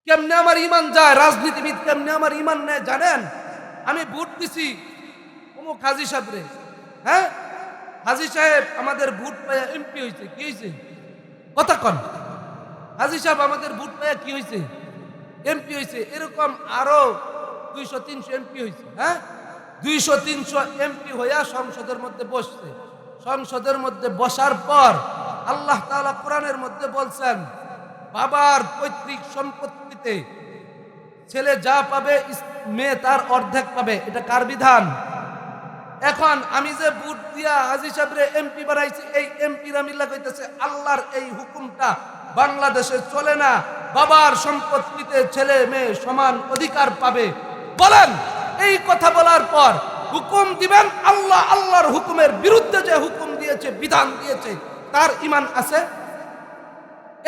কেমনে আমার ইমান যায়? রাজনীতিবিদ কেমনে আমার ইমান নেয় জানেন? আমি ভোট দিছি অমুক হাজী সাহেবরে, হ্যাঁ, হাজী সাহেব আমাদের ভোট পাইয়া এমপি হয়েছে। কি হয়েছে? কথা কন। হাজী সাহেব আমাদের ভোট পাইয়া কি হয়েছে? এমপি হয়েছে। এরকম আরো 200-300 এমপি হয়েছে। হ্যাঁ, 200-300 এমপি হইয়া সংসদের মধ্যে বসছে। সংসদের মধ্যে বসার পর আল্লাহ তাআলা কোরআনের মধ্যে বলছেন, বাবার পৈতৃক সম্পত্তিতে ছেলে যা পাবে মেয়ে তার অর্ধেক পাবে। এটা কার বিধান? এখন আমি যে ভোট দিয়া হাজী সাহেবরে এমপি বানাইছি, এই এমপিরা মিল্লা কইতেছে আল্লাহর এই হুকুমটা বাংলাদেশে চলে না, বাবার সম্পত্তিতে ছেলে মেয়ে সমান অধিকার পাবে। বলেন, এই কথা বলার পর হুকুম দিবেন আল্লাহ, আল্লাহর হুকুমের বিরুদ্ধে যে হুকুম দিয়েছে, বিধান দিয়েছে, তার ঈমান আছে?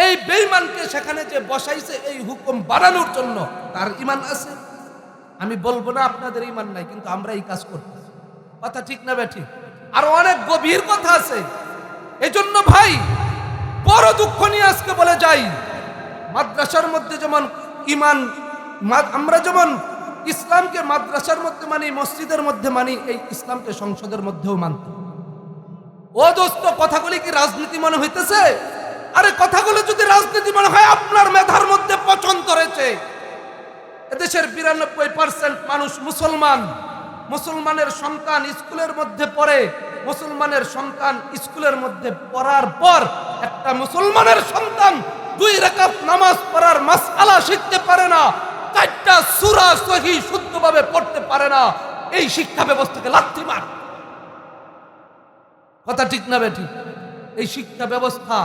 এই বেঈমানকে সেখানে যে বসাইছে এই হুকুম বানানোর জন্য, তার ঈমান আছে? আমি বলবো না আপনাদের ঈমান নাই, কিন্তু আমরা এই কাজ করতেছি। কথা ঠিক না বেঠিক? আর অনেক গভীর কথা আছে। এই জন্য ভাই বড় দুঃখ নিয়ে আজকে বলে যাই, মাদ্রাসার মধ্যে যেমন ঈমান, আমরা যেমন ইসলামকে মাদ্রাসার মধ্যে মানি, মসজিদের মধ্যে মানি, এই ইসলামকে সংসদের মধ্যেও মানতে। ও দোস্ত, কথাগুলি কি রাজনীতি মনে হইতেছে? আরে কথাগুলো যদি রাজনীতি মনে হয়, আপনার মেধার মধ্যে পছন্দ রয়েছে। এদেশের 92% মানুষ মুসলমান। মুসলমানের সন্তান স্কুলের মধ্যে পড়ে। মুসলমানের সন্তান স্কুলের মধ্যে পড়ার পর একটা মুসলমানের সন্তান 2 রাকাত নামাজ পড়ার মাসআলা শিখতে পারে না, 4টা সূরা সহিহ শুদ্ধভাবে পড়তে পারে না। এই শিক্ষা ব্যবস্থাকে লাথি মার। কথা ঠিক না বেঠিক? এই শিক্ষা ব্যবস্থা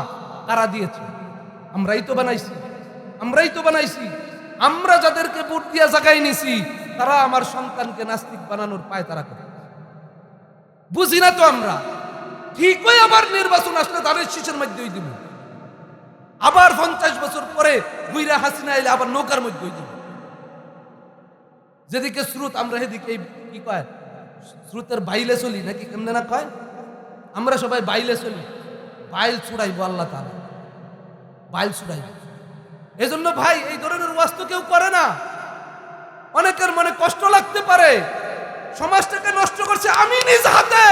কারা দিয়েছে? আমরাই তো বানাইছি, আমরাই তো বানাইছি। আমরা যাদেরকে ভোট দিয়া জায়গায় নিছি, তারা আমার সন্তানকে নাস্তিক বানানোর পায় তারা করে। বুঝি না তো আমরা। ঠিকই আবার নির্বাচন আসলে ধানের শীষের মধ্যেই দিব, আবার 50 বছর পরে বুইরা হাসিনা এলে আবার নৌকার মধ্যেই দিব। যেদিকে স্রোত আমরা সেদিকে কি কয়, স্রোতের বাইলে চলি নাকি কেমনে না কয়, আমরা সবাই বাইলে চলি। বাইল ছুড়াইবো আল্লাহ তাআলা, বাইল ছুড়াইবো। এজন্য ভাই এই ধরনের ওয়াজ তো কেউ করে না। অনেকের মনে কষ্ট লাগতে পারে, সমাজটাকে নষ্ট করছে আমি নিজ হাতে।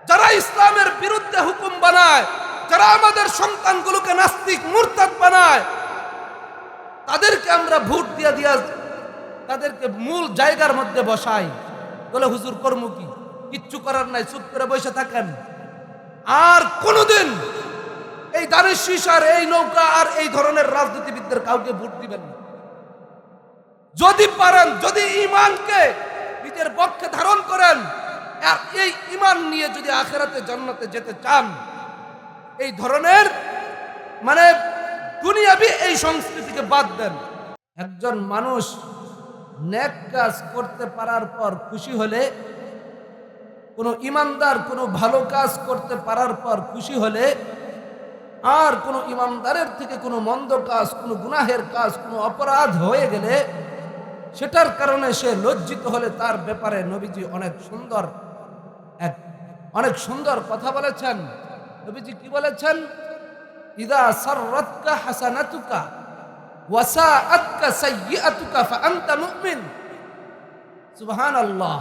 যারা ইসলামের বিরুদ্ধে হুকুম বানায়, যারা আমাদের সন্তানগুলোকে নাস্তিক মুরতাদ বানায়, তাদেরকে আমরা ভোট দিয়া দিয়া তাদেরকে মূল জায়গার মধ্যে বসাই। বলে হুজুর কর্ম কি? কিচ্ছু করার নাই, চুপ করে বসে থাকেন। আর কোনোদিন এই ধানের শীষ আর এই নৌকা আর এই ধরনের রাজনীতিবিদদের কাউকে ভোট দিবেন না। যদি পারেন, যদি ঈমানকে নিজের পক্ষে ধারণ করেন, আর এই ঈমান নিয়ে যদি আখিরাতে জান্নাতে যেতে চান, এই ধরনের মানে দুনিয়াবি এই সংস্কৃতিকে বাদ দেন। একজন মানুষ নেক কাজ করতে পারার পর খুশি হলে, কোনো ঈমানদার কোনো ভালো কাজ করতে পারার পর খুশি হলে, আর কোনো ঈমানদারের থেকে কোনো মন্দ কাজ, কোনো গুনাহের কাজ, কোনো অপরাধ হয়ে গেলে সেটার কারণে সে লজ্জিত হলে, তার ব্যাপারে নবীজি অনেক সুন্দর কথা বলেছেন। নবীজি কি বলেছেন? ইদা সাররাতকা হাসানাতুকা ওয়া সাআতকা সাইয়্যাতুকা ফাআনতা মুমিন। সুবহানাল্লাহ।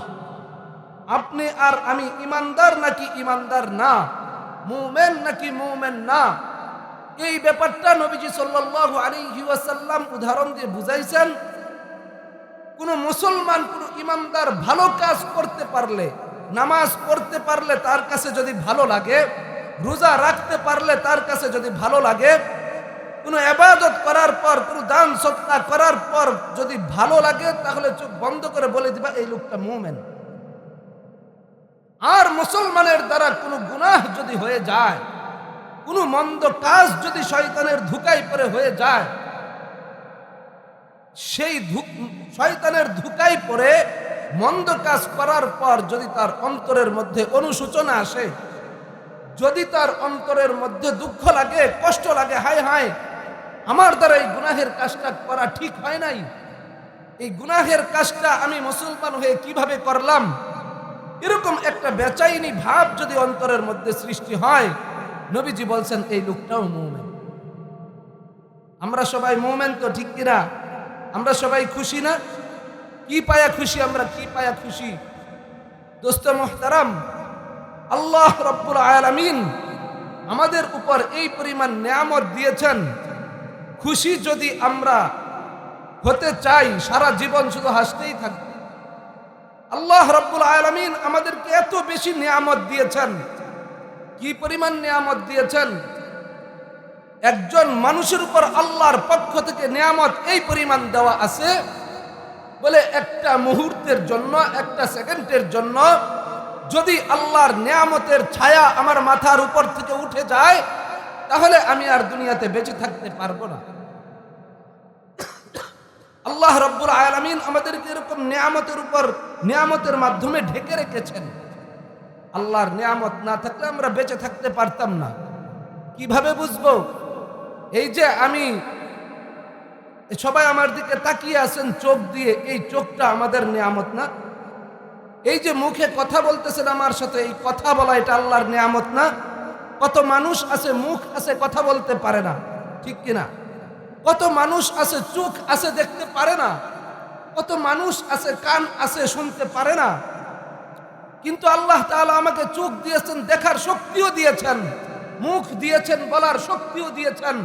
আপনি আর আমি ঈমানদার নাকি ঈমানদার না, মুমিন নাকি মুমিন না, এই ব্যাপারটা নবীজি সাল্লাল্লাহু আলাইহি ওয়াসাল্লাম উদাহরণ দিয়ে বুঝাইছেন। কোন মুসলমান, কোন ঈমানদার ভালো কাজ করতে পারলে, নামাজ পড়তে পারলে তার কাছে যদি ভালো লাগে, রোজা রাখতে পারলে তার কাছে যদি ভালো লাগে, কোনো ইবাদত করার পর, কোনো দান সদকা করার পর যদি ভালো লাগে, তাহলে চোখ বন্ধ করে বলে দিবা এই লোকটা মুমিন। আর মুসলমানের দ্বারা কোনো গুনাহ যদি হয়ে যায়, কোনো মন্দ কাজ যদি শয়তানের ধোঁকায় পড়ে হয়ে যায়, সেই শয়তানের ধোঁকায় পড়ে মন্দ কাজ করার পর যদি তার অন্তরের মধ্যে অনুশোচনা আসে, যদি তার অন্তরের মধ্যে দুঃখ লাগে, কষ্ট লাগে, হায় হায় আমার দ্বারা এই গুনাহের কাজটা করা ঠিক হয় নাই, এই গুনাহের কাজটা আমি মুসলমান হয়ে কিভাবে করলাম, এরকম একটা বেচাইনি ভাব যদি অন্তরের মধ্যে সৃষ্টি হয়, নবীজি বলছেন এই লোকটাও মুমিন। আমরা সবাই মুমিন তো, ঠিক কিনা? আমরা সবাই খুশি না? কি পায়া খুশি? আমরা কি পায়া খুশি? দোস্ত মুহতারাম, আল্লাহ রাব্বুল আলামিন আমাদের উপর এই পরিমাণ নেয়ামত দিয়েছেন। খুশি যদি আমরা হতে চাই, সারা জীবন শুধু হাসতেই থাকব। আল্লাহ রাব্বুল আলামিন আমাদেরকে এত বেশি নিয়ামত দিয়েছেন। কি পরিমাণ নিয়ামত দিয়েছেন! একজন মানুষের উপর আল্লাহর পক্ষ থেকে নিয়ামত এই পরিমাণ দেওয়া আছে, বলে একটা মুহূর্তের জন্য, একটা সেকেন্ডের জন্য যদি আল্লাহর নিয়ামতের ছায়া আমার মাথার উপর থেকে উঠে যায়, তাহলে আমি আর দুনিয়াতে বেঁচে থাকতে পারবো না। আল্লাহ রাব্বুল আলামিন আমাদেরকে এরকম নিয়ামতের উপর নিয়ামতের মাধ্যমে ঢেকে রেখেছেন। আল্লাহর নিয়ামত না থাকলে আমরা বেঁচে থাকতে পারতাম না। কিভাবে বুঝবো? এই যে আমি, সবাই আমার দিকে তাকিয়ে আছেন চোখ দিয়ে, এই চোখটা আমাদের নিয়ামত না? এই যে মুখে কথা বলতেছেন আমার সাথে, এই কথা বলা এটা আল্লাহর নিয়ামত না? কত মানুষ আছে মুখ আছে কথা বলতে পারে না, ঠিক কিনা? কত মানুষ আছে চোখ আছে দেখতে পারে না, কত মানুষ আছে কান আছে শুনতে পারে না। কিন্তু আল্লাহ তাআলা আমাকে চোখ দিয়েছেন, দেখার শক্তিও দিয়েছেন, মুখ দিয়েছেন, বলার শক্তিও দিয়েছেন,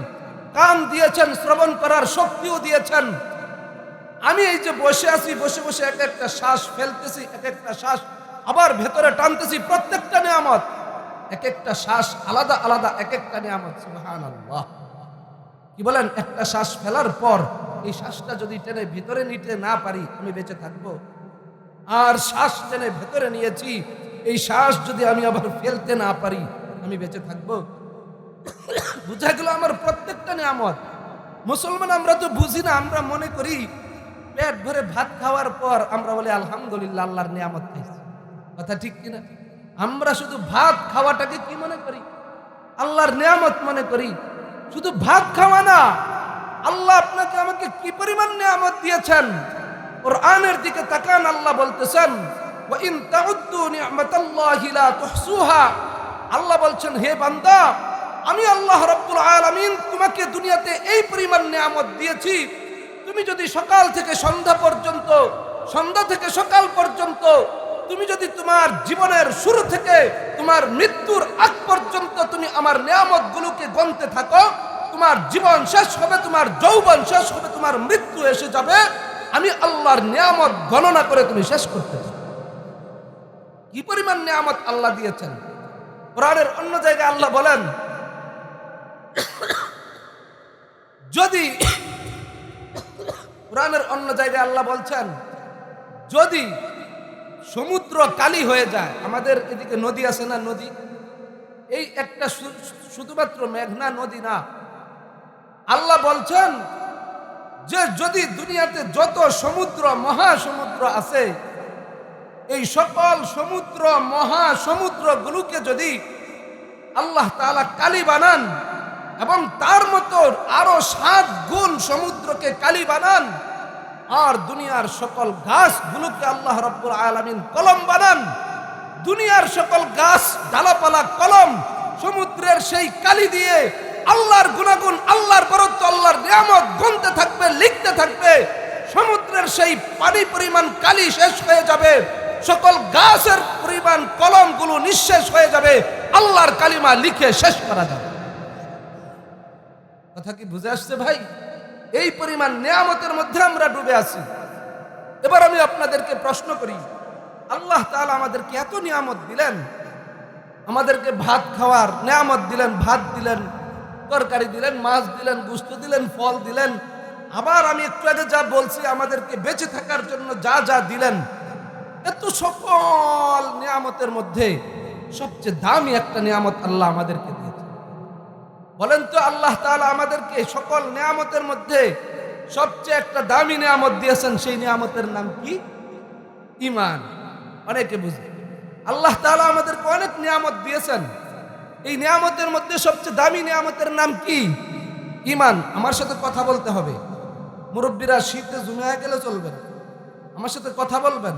কান দিয়েছেন, শ্রবণ করার শক্তিও দিয়েছেন। আমি এই যে বসে আছি, বসে বসে এক একটা শ্বাস ফেলতেছি, এক একটা শ্বাস আবার ভেতরে টানতেছি, প্রত্যেকটা নিয়ামত। এক একটা শ্বাস আলাদা আলাদা, এক একটা নিয়ামত। সুবহানাল্লাহ। কি বলেন? একটা শ্বাস ফেলার পর এই শ্বাসটা যদি টেনে ভিতরে নিতে না পারি, আমি বেঁচে থাকবো? আর শ্বাস টেনে ভেতরে নিয়েছি, এই শ্বাস যদি আমি আবার ফেলতে না পারি, আমি বেঁচে থাকবো? বুঝা গেল আমার প্রত্যেকটা নিয়ামত। মুসলমান আমরা তো বুঝি না, আমরা মনে করি পেট ভরে ভাত খাওয়ার পর আমরা বলি আলহামদুলিল্লাহ, আল্লাহর নিয়ামত খাইছি। কথা ঠিক কিনা? আমরা শুধু ভাত খাওয়াটাকে কি মনে করি? আল্লাহর নিয়ামত মনে করি। শুধু ভাত খাওয়া না, আল্লাহ আপনাকে আমাকে কি পরিমাণ নিয়ামত দিয়েছেন। কোরআনের দিকে তাকান, আল্লাহ বলতেছেন ওয়া ইন তাউদ্দু নি'মাতাল্লাহি লা তুহসুহা। আল্লাহ বলছেন, হে বান্দা, আমি আল্লাহ রাব্বুল আলামিন তোমাকে দুনিয়াতে এই পরিমাণ নিয়ামত দিয়েছি, তুমি যদি সকাল থেকে সন্ধ্যা পর্যন্ত, সন্ধ্যা থেকে সকাল পর্যন্ত, তুমি যদি তোমার জীবনের শুরু থেকে তোমার মৃত্যুর আগ পর্যন্ত তুমি আমার নিয়ামতগুলোকে গণতে থাকো, তোমার জীবন শেষ হবে, তোমার যৌবন শেষ হবে, তোমার মৃত্যু এসে যাবে, আমি আল্লাহর নিয়ামত গণনা করে তুমি শেষ করতে পারো। কি পরিমাণ নিয়ামত আল্লাহ দিয়েছেন। কোরআনের অন্য জায়গায় আল্লাহ বলেন, যদি কোরআনের অন্য জায়গায় আল্লাহ বলছেন, যদি সমুদ্র কালি হয়ে যায়, আমাদের এদিকে নদী আছে না, নদী, এই একটা শুধুমাত্র মেঘনা নদী না, আল্লাহ বলছেন যে যদি দুনিয়াতে যত সমুদ্র মহাসমুদ্র আছে, এই সকল সমুদ্র মহাসমুদ্রগুলোকে যদি আল্লাহ তাআলা কালি বানান এবং তার মতো আরো 7 গুণ সমুদ্রকে কালি বানান, আর দুনিয়ার সকল গাছগুলোকে আল্লাহ রাব্বুল আলামিন কলম বানান, দুনিয়ার সকল গাছ ডালাপালা কলম, সমুদ্রের সেই কালি দিয়ে আল্লাহর গুণাগুণ, আল্লাহর বরত্ব, আল্লাহর নিয়ামত গুনতে থাকবে, লিখতে থাকবে, সমুদ্রের সেই পানি পরিমাণ কালি শেষ হয়ে যাবে, সকল গাছের পরিমাণ কলমগুলো নিঃশেষ হয়ে যাবে, আল্লাহর কালিমা লিখে শেষ করা যাবে। কথা কি বুঝে আসছে ভাই? এই পরিমাণ নিয়ামতের মধ্যে আমরা ডুবে আছি। এবার আমি আপনাদেরকে প্রশ্ন করি, আল্লাহ তাআলা আমাদেরকে এত নিয়ামত দিলেন, আমাদেরকে ভাত খাওয়ার নিয়ামত দিলেন, ভাত দিলেন, তরকারি দিলেন, মাছ দিলেন, গোশত দিলেন, ফল দিলেন, আবার আমি একটু আগে যা বলছি আমাদেরকে বেঁচে থাকার জন্য যা যা দিলেন, এত সকল নিয়ামতের মধ্যে সবচেয়ে দামি একটা নিয়ামত আল্লাহ আমাদেরকে দিয়েছে। বলেন তো, আল্লাহ তাআলা আমাদেরকে সকল নিয়ামতের মধ্যে সবচেয়ে একটা দামি নিয়ামত দিয়েছেন, সেই নিয়ামতের নাম কি? ঈমান। অনেকে বুঝে, আল্লাহ তাআলা আমাদেরকে অনেক নিয়ামত দিয়েছেন, এই নিয়ামতের মধ্যে সবচেয়ে দামি নিয়ামতের নাম কি? ঈমান। আমার সাথে কথা বলতে হবে। মুরব্বীরা শীতে জুমিয়ে গেলে চলবে না, আমার সাথে কথা বলবেন।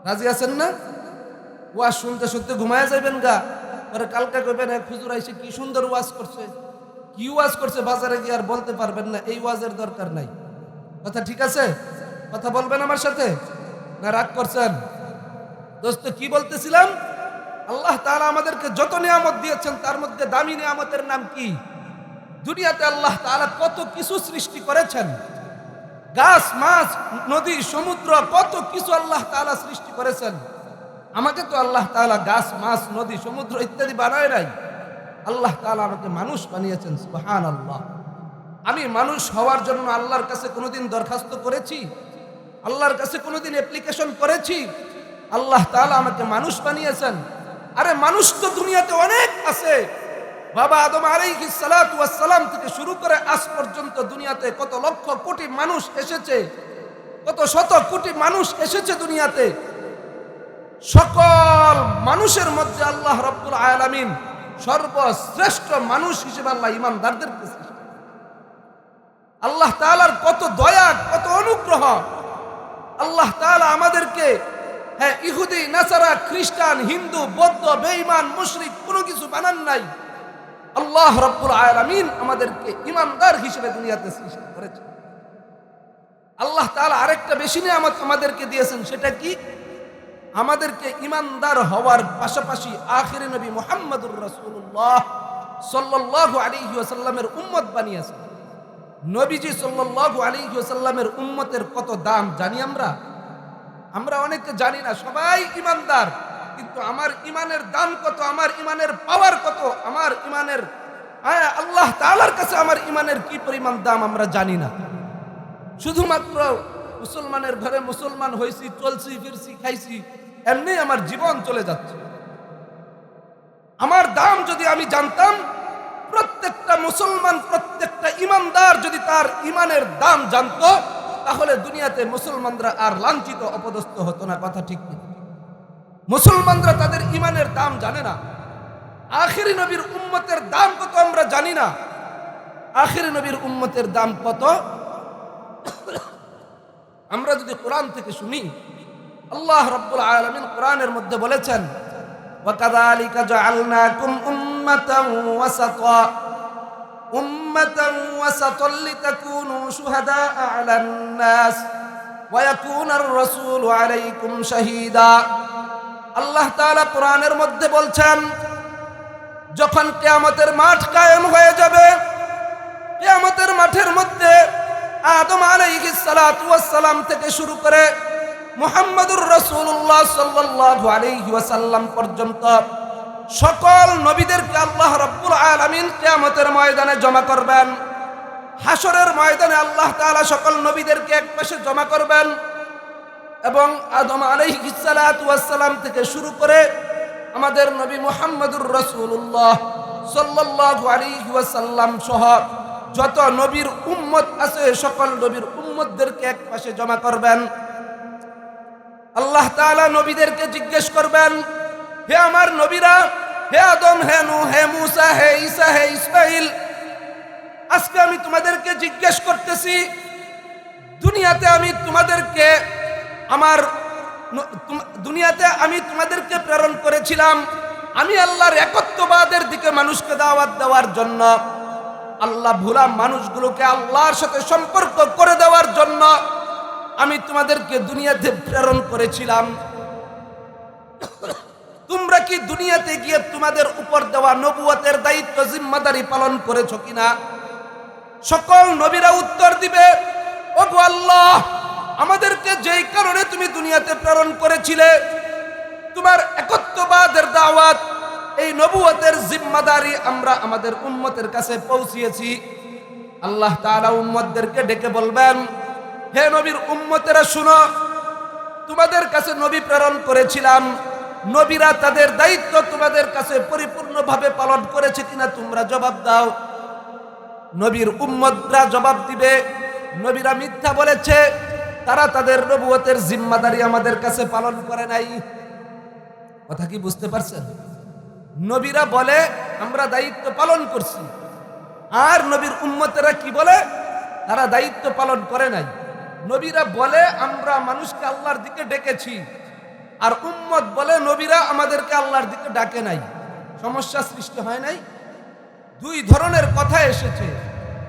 রাজি আছেন না? ওয়াজ শুনতে শুনতে ঘুমায় যাবেন গা, পরে কালকে কইবেন এক হুজুর আইসে কি সুন্দর ওয়াজ করছে, কি ওয়াজ করছে বাজারে গিয়ে আর বলতে পারবেন না, এই ওয়াজের দরকার নাই। কথা ঠিক আছে? কথা বলবেন আমার সাথে না রাগ করছেন? দোস্ত কি বলতেছিলাম, আল্লাহ তাআলা আমাদেরকে যত নিয়ামত দিয়েছেন তার মধ্যে দামি নিয়ামতের নাম কি? দুনিয়াতে আল্লাহ তাআলা কত কিছু সৃষ্টি করেছেন, গাছ মাছ নদী সমুদ্র কত কিছু আল্লাহ তাআলা সৃষ্টি করেছেন। আমাকে তো আল্লাহ তাআলা গাছ মাছ নদী সমুদ্র ইত্যাদি বানায় নাই, আল্লাহ তাআলা আমাকে মানুষ বানিয়েছেন। সুবহানাল্লাহ। আমি মানুষ হওয়ার জন্য আল্লাহর কাছে কোনোদিন দরখাস্ত করেছি? আল্লাহর কাছে কোনোদিন অ্যাপ্লিকেশন করেছি? আল্লাহ তাআলা আমাকে মানুষ বানিয়েছেন। আরে মানুষ তো দুনিয়াতে অনেক আছে। বাবা আদম আলাইহিস সালাতু ওয়াস সালাম থেকে শুরু করে আজ পর্যন্ত দুনিয়াতে কত লক্ষ কোটি মানুষ এসেছে, কত শত কোটি মানুষ এসেছে দুনিয়াতে। সকল মানুষের মধ্যে আল্লাহ রাব্বুল আলামিন সর্বশ্রেষ্ঠ মানুষ হিসেবে আল্লাহ ঈমানদারদেরকে সৃষ্টি। আল্লাহ তাআলার কত দয়া, কত অনুগ্রহ। আল্লাহ তাআলা আমাদেরকে ইহুদি নাসারা খ্রিস্টান হিন্দু বৌদ্ধ বেঈমান মুশরিক কোনো কিছু বানান নাই। আল্লাহ রাব্বুল আলামিন আমাদেরকে ঈমানদার হিসেবে দুনিয়াতে সৃষ্টি করেছেন। আল্লাহ তাআলা আরেকটা বেশি নিয়ামত আমাদেরকে দিয়েছেন, সেটা কি? আমাদেরকে ঈমানদার হওয়ার পাশাপাশি আখিরি নবী মুহাম্মদুর রাসূলুল্লাহ সাল্লাল্লাহু আলাইহি ওয়াসাল্লামের উম্মত বানিয়েছেন। নবীজি সাল্লাল্লাহু আলাইহি ওয়াসাল্লামের উম্মতের কত দাম জানি আমরা? আমরা অনেকে জানি না। সবাই ঈমানদার, কিন্তু আমার ঈমানের দাম কত, আমার ঈমানের পাওয়ার কত, আমার ঈমানের আল্লাহ তাআলার কাছে আমার ঈমানের কি পরিমাণ দাম আমরা জানি না। শুধুমাত্র মুসলমানের ঘরে মুসলমান হয়েছি, চলছি ফিরছি খাইছি, এমনি আমার জীবন চলে যাচ্ছে। আমার দাম যদি আমি জানতাম, প্রত্যেকটা মুসলমান প্রত্যেকটা ঈমানদার যদি তার ঈমানের দাম জানতো, তাহলে দুনিয়াতে মুসলমানরা আর লাঞ্ছিত অপদস্থ হতো না। কথা ঠিক না? মুসলমানরা তাদের ঈমানের দাম জানে না। আখিরি নবীর উম্মতের দাম কত আমরা জানি না। আখিরি নবীর উম্মতের দাম কত আমরা যদি কোরআন থেকে শুনি, আল্লাহ রাব্বুল আলামিন কোরআনের মধ্যে বলেছেন, ওয়াকাযালিকা জাআলনাকুম উম্মাতান ওয়াসাতা উম্মাতান ওয়াসাতাল লিতাকুনু শুহাদাআ আলান নাস ওয়া ইয়াকুনার রাসূলু আলাইকুম শাহীদা। আল্লাহ তাআলা কোরআনের মধ্যে বলছেন, যখন কিয়ামতের মাঠ কায়েম হয়ে যাবে, কিয়ামতের মাঠের মধ্যে আদম আলাইহিস সালাতু ওয়াস সালাম থেকে শুরু করে মুহাম্মদুর রাসূলুল্লাহ সাল্লাল্লাহু আলাইহি ওয়াসাল্লাম পর্যন্ত সকল নবীদেরকে আল্লাহ রাব্বুল আলামিন কিয়ামতের ময়দানে জমা করবেন। হাসরের ময়দানে আল্লাহ তাআলা সকল নবীদেরকে একপাশে জমা করবেন এবং আদম আলাইহিস সালাতু ওয়াস সালাম থেকে শুরু করে আমাদের নবী মুহাম্মদুর রাসূলুল্লাহ সাল্লাল্লাহু আলাইহি ওয়াসাল্লাম সহ যত নবীর উম্মত আছে, সকল নবীর উম্মতদেরকে একপাশে জমা করবেন। আল্লাহ তাআলা নবীদেরকে জিজ্ঞেস করবেন, হে আমার নবীরা, হে আদম, হে নূহ, হে মূসা, হে ঈসা, হে ইসমাঈল, আজকে আমি তোমাদেরকে জিজ্ঞেস করতেছি, দুনিয়াতে আমি তোমাদেরকে প্রেরণ করেছিলাম আমি আল্লাহর একত্ববাদের দিকে মানুষকে দাওয়াত দেওয়ার জন্য, আল্লাহ ভুলা মানুষগুলোকে আল্লাহর সাথে সম্পর্ক করে দেওয়ার জন্য আমি তোমাদেরকে দুনিয়াতে প্রেরণ করেছিলাম। তোমরা কি দুনিয়াতে গিয়ে তোমাদের উপর দেওয়া নবুয়তের দায়িত্ব জিম্মাদারি পালন করেছো কিনা? সকল নবীরা উত্তর দিবে, ওগো আল্লাহ, আমাদেরকে যেই কারণে তুমি দুনিয়াতে প্রেরণ করেছিলে, তোমার একত্ববাদের দাওয়াত, এই নবুয়তের জিম্মাদারি আমরা আমাদের উম্মতের কাছে পৌঁছিয়েছি। আল্লাহ তাআলা উম্মতদেরকে ডেকে বলবেন, হে নবীর উম্মতেরা শুনো, তোমাদের কাছে নবী প্রেরণ করেছিলাম, নবীরা তাদের দায়িত্ব তোমাদের কাছে পরিপূর্ণভাবে পালন করেছে কিনা তোমরা জবাব দাও। নবীর উম্মতরা জবাব দিবে, নবীরা মিথ্যা বলেছে, তারা তাদের নবুয়তের জিম্মাদারি আমাদের কাছে পালন করে নাই। কথা কি বুঝতে পারছেন? নবীরা বলে আমরা দায়িত্ব পালন করছি, আর নবীর উম্মতেরা কি বলে? তারা দায়িত্ব পালন করে নাই। নবীরা বলে আমরা মানুষকে আল্লাহর দিকে ডেকেছি, আর উম্মত বলে নবীরা আমাদেরকে আল্লাহর দিকে ডাকে নাই। সমস্যা সৃষ্টি হয় নাই? দুই ধরনের কথা এসেছে।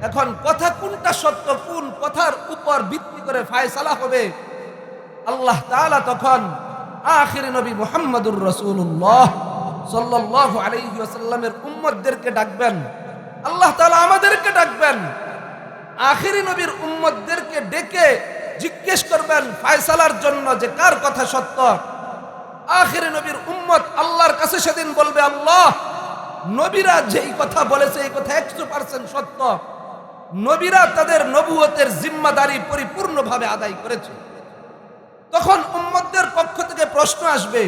এখন কথা কোনটা সত্য, কোন কথার উপর ভিত্তি করে ফায়সালা হবে, আল্লাহ তাআলা তখন আখির নবী মুহাম্মদুর রাসূলুল্লাহ সাল্লাল্লাহু আলাইহি ওয়াসাল্লামের উম্মতদেরকে ডাকবেন। আল্লাহ তাআলা আমাদেরকে ডাকবেন, আখিরি নবীর উম্মতদেরকে ডেকে জিজ্ঞেস করবেন ফায়সালার জন্য যে কার কথা সত্য। আখিরি নবীর উম্মত আল্লাহর কাছে সেদিন বলবে, আল্লাহ, নবীরা যেই কথা বলেছে এই কথা 100% সত্য। নবীরা তাদের নবুয়তের জিম্মাদারি পরিপূর্ণভাবে আদায় করেছে। তখন উম্মতদের পক্ষ থেকে প্রশ্ন আসবে,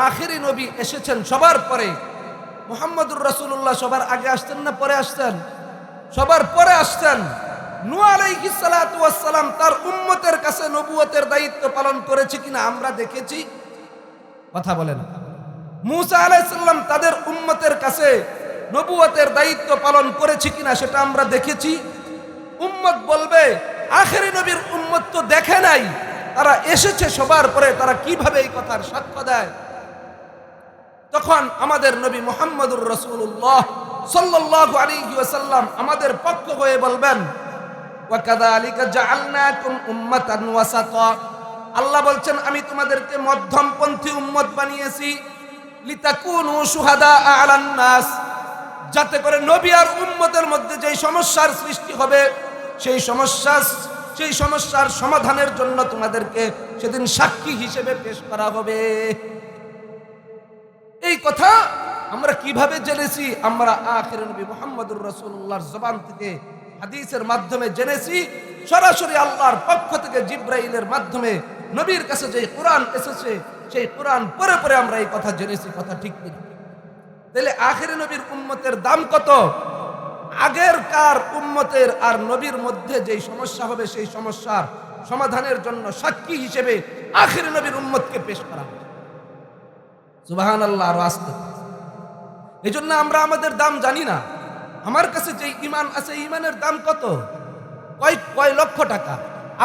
আখিরি নবী এসেছেন সবার পরে, মুহাম্মদুর রাসূলুল্লাহ সবার আগে আসছেন না পরে আসছেন? সবার পরে আসছেন। নূহ আলাইহিস সালাতু ওয়াস সালাম তার উম্মতের কাছে নবুয়তের দায়িত্ব পালন করেছে কিনা আমরা দেখেছি? কথা বলেন। মূসা আলাইহিস সালাম তাদের উম্মতের কাছে নবুয়তের দায়িত্ব পালন করেছে কিনা সেটা আমরা দেখেছি। উম্মত বলবে, আখিরি নবীর উম্মত তো দেখে নাই, তারা এসেছে সবার পরে, তারা কিভাবে এই কথার সাক্ষ্য দেয়? তখন আমাদের নবী মুহাম্মদুর রাসূলুল্লাহ সাল্লাল্লাহু আলাইহি ওয়াসাল্লাম আমাদের পক্ষ হয়ে বলবেন, ওয়া কাযালিকা জাআলনাকুম উম্মাতান ওয়াসাতা। আল্লাহ বলছেন, আমি তোমাদেরকে মধ্যমপন্থী উম্মত বানিয়েছি, লিতাকুনু শুহাদা আলান নাস, যাতে করে নবী আর উম্মতের মধ্যে যেই সমস্যার সৃষ্টি হবে সেই সমস্যার সমাধানের জন্য তোমাদেরকে সেদিন সাক্ষী হিসেবে পেশ করা হবে। এই কথা আমরা কিভাবে জেনেছি? আমরা আখির নবী মুহাম্মদুর রাসূলুল্লাহর জবান থেকে হাদিসের মাধ্যমে জেনেছি। সরাসরি আল্লাহর পক্ষ থেকে জিবরাইলের মাধ্যমে নবীর কাছে যে কোরআন এসেছে সেই কোরআন পড়ে পড়ে আমরা এই কথা জেনেছি। কথা ঠিক কিনা? তাহলে আখির নবীর উম্মতের দাম কত? আগের কার উম্মতের আর নবীর মধ্যে যেই সমস্যা হবে সেই সমস্যার সমাধানের জন্য সাক্ষী হিসেবে আখির নবীর উম্মতকে পেশ করা হবে। সুবহানাল্লাহ। আর আসতে এই জন্য আমরা আমাদের দাম জানি না। আমার কাছে যে ঈমান আছে, ঈমানের দাম কত? কয় লক্ষ টাকা।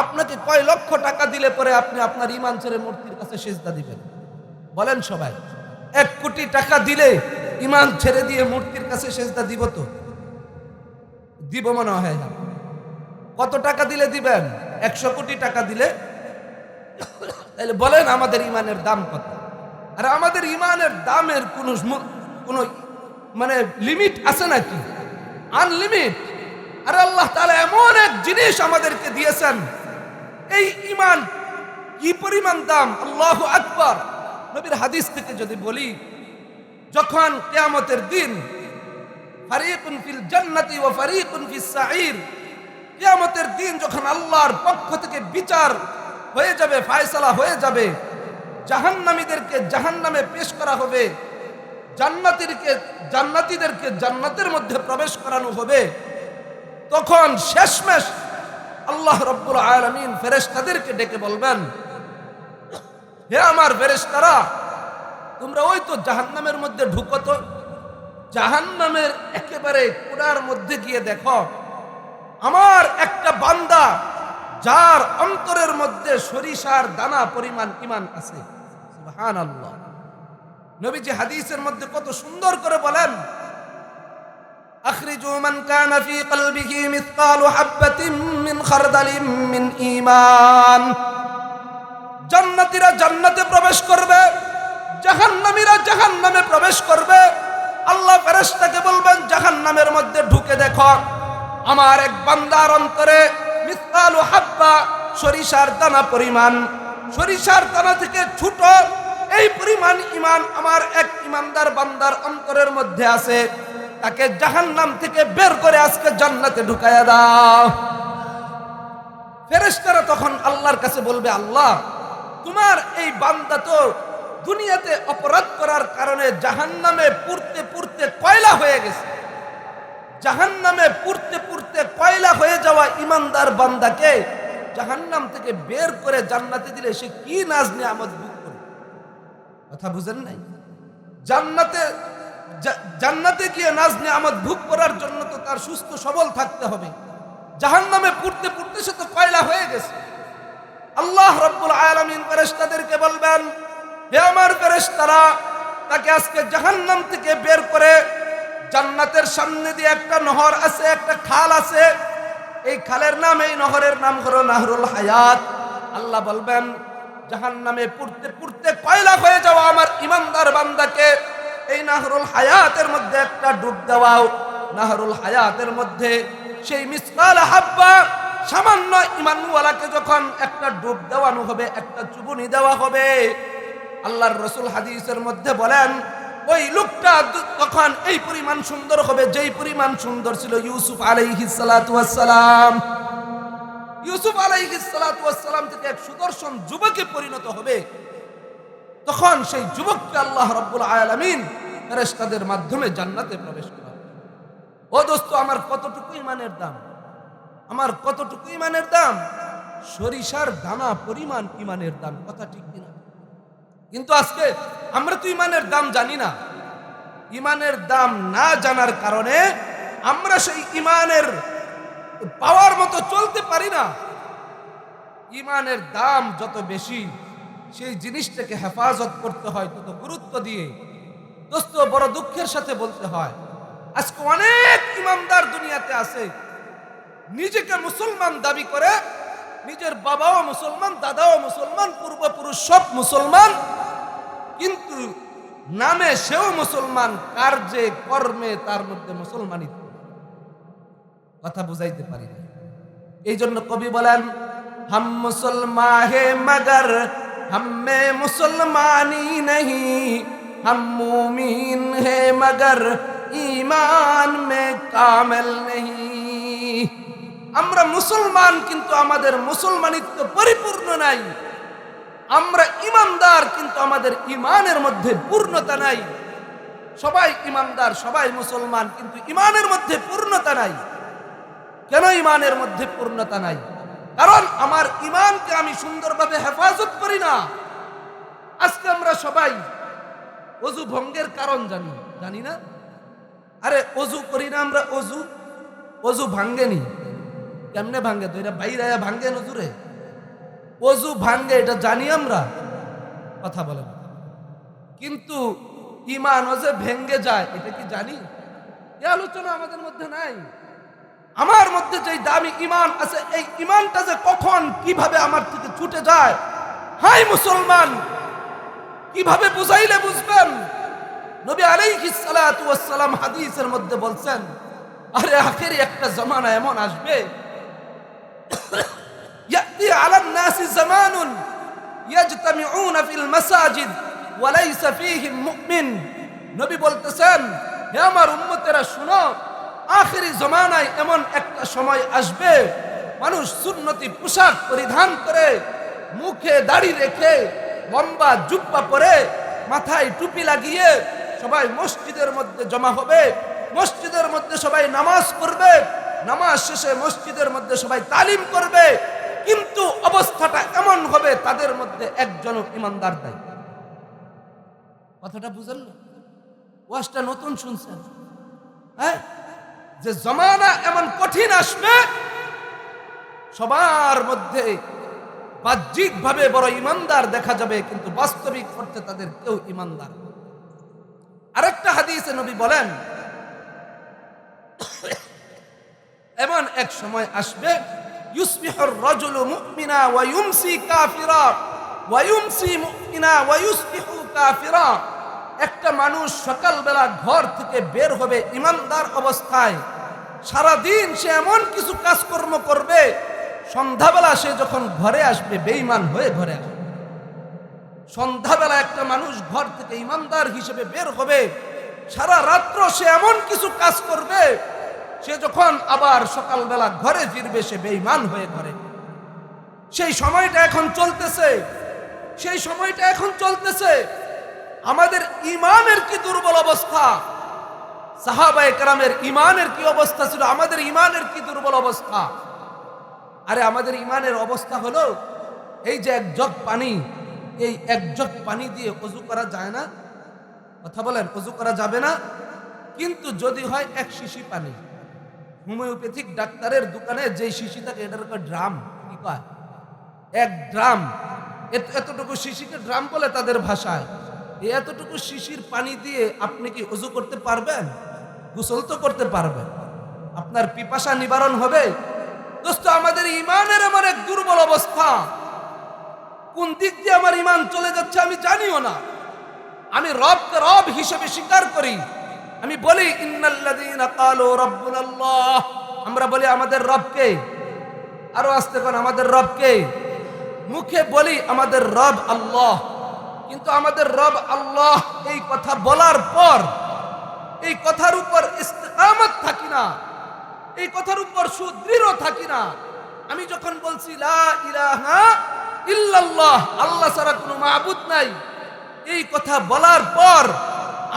আপনাকে কয় লক্ষ টাকা দিলে পরে আপনি আপনার ঈমান ছেড়ে মূর্তির কাছে সিজদা দিবেন? বলেন সবাই। 1 কোটি টাকা দিলে ঈমান ছেড়ে দিয়ে মূর্তির কাছে সিজদা দিব? তো দিব মনে হয় না। কত টাকা দিলে দিবেন? 100 কোটি টাকা দিলে? তাহলে বলেন আমাদের ঈমানের দাম কত? আর আমাদের ঈমানের দামের কোনো মানে লিমিট আছে নাকি? আনলিমিট। আর আল্লাহ তাআলা এমন এক জিনিস আমাদেরকে দিয়েছেন, এই ঈমান কি পরিমাণ দাম! আল্লাহু আকবার। নবীর হাদিস থেকে যদি বলি, যখন কিয়ামতের দিন ফারিকুন ফিল জান্নাতি ওয়া ফারিকুন ফিস সাঈর, কিয়ামতের দিন যখন আল্লাহর পক্ষ থেকে বিচার হয়ে যাবে, ফয়সালা হয়ে যাবে, জাহান্নামীদেরকে জাহান্নামে পেশ করা হবে, জান্নাতীদেরকে জান্নাতের মধ্যে প্রবেশ করানো হবে, তখন শেষমেশ আল্লাহ রাব্বুল আলামিন ফেরেশতাদেরকে ডেকে বলবেন, হে আমার ফেরেশতারা, তোমরা ওই তো জাহান্নামের মধ্যে ঢুকো, তো জাহান্নামের একেবারে কোণার মধ্যে গিয়ে দেখো আমার একটা বান্দা যার অন্তরের মধ্যে সরিষার দানা পরিমাণ ঈমান আছে। সুবহানাল্লাহ। নবীজি হাদিসের মধ্যে কত সুন্দর করে বলেন, আখরিজু মান কানা ফি কলবিহি মিসকালু হাববাতিন মিন খারদালিন মিন ঈমান। জান্নাতীরা জান্নাতে প্রবেশ করবে, জাহান্নামীরা জাহান্নামে প্রবেশ করবে। আল্লাহ ফেরেশতাকে বলবেন, জাহান্নামের মধ্যে ঢুকে দেখো আমার এক বান্দার অন্তরে মিসকালু হাব্বা, সরিষার দানা পরিমাণ, সরিষার দানা থেকে ছোট এই পরিমাণ ঈমান আমার এক ঈমানদার বান্দার অন্তরের মধ্যে আছে, তাকে জাহান্নাম থেকে বের করে আজকে জান্নাতে ঢুকায়া দাও। ফেরেশতারা তখন আল্লাহর কাছে বলবে, আল্লাহ, তোমার এই বান্দা তো দুনিয়াতে অপরাধ করার কারণে জাহান্নামে পুড়তে পুড়তে কয়লা হয়ে গেছে। জাহান্নামে পুড়তে পুড়তে কয়লা হয়ে যাওয়া ঈমানদার বান্দাকে জাহান্নাম থেকে বের করে জান্নাতে দিলে সে কি নাজ নিয়ামত ভোগ করবে? কথা বুঝেন নাই? জান্নাতে গিয়ে নাজ নিয়ামত ভোগ করার জন্য তো তার সুস্থ সবল থাকতে হবে। জাহান্নামে পুড়তে পুড়তে সে তো কয়লা হয়ে গেছে। আল্লাহ রাব্বুল আলামিন ফেরেশতাদেরকে বলবেন, হে আমার ফেরেশতারা, তাকে আজকে জাহান্নাম থেকে বের করে জান্নাতের সামনে দিয়ে একটা নহর আছে, একটা খাল আছে। এই খালের নাম, এই নহরের নাম হলো নাহরুল হায়াত। আল্লাহ বলবেন জাহান্নামে পুড়তে পুড়তে কয়লা হয়ে যাওয়া আমার ইমানদার বান্দাকে এই নাহরুল হায়াতের মধ্যে একটা ডুব দেওয়াও। নাহরুল হায়াতের মধ্যে সেই মিসকাল হাব্বা সামান্য ইমানওয়ালাকে যখন একটা ডুব দেওয়ানো হবে, একটা চুবুনি দেওয়া হবে, আল্লাহর রাসূল হাদিসের মধ্যে বলেন ওই লোকটা তখন এই পরিমাণ সুন্দর হবে যেই পরিমাণ সুন্দর ছিল ইউসুফ আলাইহিস সালাতু ওয়াস সালাম। ইউসুফ আলাইহিস সালাতু ওয়াস সালাম থেকে এক সুদর্শন যুবকে পরিণত হবে। তখন সেই যুবককে আল্লাহ রাব্বুল আলামিন ফেরেশতাদের মাধ্যমে জান্নাতে প্রবেশ করাবে। ও দোস্ত, আমার কতটুকু ইমানের দাম, আমার কতটুকু ইমানের দাম, সরিষার দানা পরিমাণ ইমানের দাম। কথা ঠিক কিনা? কিন্তু আজকে আমরা তো ইমানের দাম জানি না। ইমানের দাম না জানার কারণে আমরা সেই ইমানের পাওয়ার মতো চলতে পারি না। ইমানের দাম যত বেশি, সেই জিনিসটাকে হেফাজত করতে হয় তত গুরুত্ব দিয়ে। দোস্ত, বড় দুঃখের সাথে বলতে হয় আজকে অনেক ইমানদার দুনিয়াতে আছে, নিজেকে মুসলমান দাবি করে, নিজের বাবাও মুসলমান, দাদাও মুসলমান, পূর্বপুরুষ সব মুসলমান, কিন্তু নামে সেও মুসলমান, কার্যে কর্মে তার মধ্যে মুসলমানিত্ব। কথা বুঝাইতে পারি না। এই জন্য কবি বলেন হাম মুসলমান হে মগর হমে মুসলমানি নহি, হাম মুমিন হে মগর ঈমান মে কামিল নহি। আমরা মুসলমান কিন্তু আমাদের মুসলমানিত্ব পরিপূর্ণ নাই। আমরা ইমানদার কিন্তু আমাদের ইমানের মধ্যে পূর্ণতা নাই। সবাই ইমানদার, সবাই মুসলমান, কিন্তু ইমানের মধ্যে পূর্ণতা নাই। কেন ইমানের মধ্যে পূর্ণতা নাই? কারণ আমার ইমানকে আমি সুন্দরভাবে হেফাজত করি না। আজকে আমরা সবাই ওযু ভঙ্গের কারণ জানি না। আরে ওযু করি না আমরা, ওযু ভাঙ্গেনি। কেমনে ভাঙ্গে? তো এটা বাইরে ভাঙ্গে নজুরে ওযু ভাঙ্গে, এটা জানি আমরা। কথা বলেন, কিন্তু ইমানও যে ভেঙ্গে যায় এটা কি জানি? এই আলোচনা আমাদের মধ্যে নাই। আমার মধ্যে যে দামি ইমান আছে, এই ইমানটা যে কখন কিভাবে আমার থেকে ছুটে যায়, হাই মুসলমান, কিভাবে বুঝাইলে বুঝবেন? নবী আলাইহিস সালাতু ওয়াস সালাম হাদিসের মধ্যে বলছেন, আরে আখেরি একটা জামানা এমন আসবে, ইয়াতি আলান নাসি জামানুন ইয়াজতামিউনা ফিল মাসাজিদ ওয়া লাইসা ফীহিম মুমিন। নবী বলতেছেন, হে আমার উম্মতেরা শুনো, আখেরি জামানায় এমন একটা সময় আসবে, মানুষ সুন্নতি পোশাক পরিধান করে, মুখে দাড়ি রেখে, লম্বা জুব্বা পরে, মাথায় টুপি লাগিয়ে সবাই মসজিদের মধ্যে জমা হবে। মসজিদের মধ্যে সবাই নামাজ পড়বে, নামাজ শেষে মসজিদের মধ্যে সবাই তালিম করবে, কিন্তু অবস্থাটা এমন হবে তাদের মধ্যে একজনও ইমানদার নাই। কথাটা বুঝলেন? ওয়াজটা নতুন শুনছেন? হ্যাঁ, যে জমানা এমন কঠিন আসবে, সবার মধ্যে বাহ্যিক ভাবে বড় ইমানদার দেখা যাবে, কিন্তু বাস্তবিক অর্থে তাদের কেউ ইমানদার। আরেকটা হাদিসে নবী বলেন, এমন এক সময় আসবে, ইউসবিহুর রাজুলু মুমিনা ওয়া ইউমসি কাফিরা ওয়া ইউমসি মুমিনা ওয়া ইউসবিহু কাফিরা। একটা মানুষ সকালবেলা ঘর থেকে বের হবে ইমানদার অবস্থায়, সারা দিন সে এমন কিছু কাজকর্ম করবে, সন্ধ্যাবেলা সে যখন ঘরে আসবে বেঈমান হয়ে ঘরে আসবে। সন্ধ্যাবেলা একটা মানুষ ঘর থেকে ইমানদার হিসেবে বের হবে, সারা রাত্র সে এমন কিছু কাজ করবে, সে যখন আবার সকালবেলা ঘরে ফিরবে সে বেঈমান হয়ে ঘরে। সেই সময়টা এখন চলতেছে, সেই সময়টা এখন চলতেছে। আমাদের ইমানের কি দুর্বল অবস্থা! সাহাবায়ে কেরামের ইমানের কি অবস্থা ছিল, আমাদের ইমানের কি দুর্বল অবস্থা! আরে আমাদের ইমানের অবস্থা হলো, এই যে এক জগ পানি, এই এক জগ পানি দিয়ে ওযু করা যায় না? কথা বলেন, ওযু করা যাবে না? কিন্তু যদি হয় এক শিশি পানি, হোমিওপ্যাথিক ডাক্তারের দোকানে যে শিশি থাকে এটার ড্রাম, কি কয়, এক ড্রাম, এতটুকু শিশিকে ড্রাম বলে তাদের ভাষায়। এতটুকু শিশির পানি দিয়ে আপনি কি ওযু করতে পারবেন? গোসল তো করতে পারবেন, আপনার পিপাসা নিবারণ হবে। দোস্ত, আমাদের ইমানের এমন এক দুর্বল অবস্থা, কোন দিক দিয়ে আমার ইমান চলে যাচ্ছে আমি জানিও না। আমি রবকে রব হিসেবে স্বীকার করি। আমি বলি ইন্নাল্লাযীনা ক্বালু রাব্বুনাল্লাহ, আমরা বলি আমাদের রবকে। আরো আস্তে কোন আমাদের রবকে। মুখে বলি আমাদের রব আল্লাহ, কিন্তু আমাদের রব আল্লাহ এই কথা বলার পর এই কথার উপর ইস্তিকামত থাকি না, এই কথার উপর সুদৃঢ় থাকি না। আমি যখন বলছি লা ইলাহা ইল্লাল্লাহ, আল্লাহ ছাড়া কোনো মাবুদ নাই, এই কথা বলার পর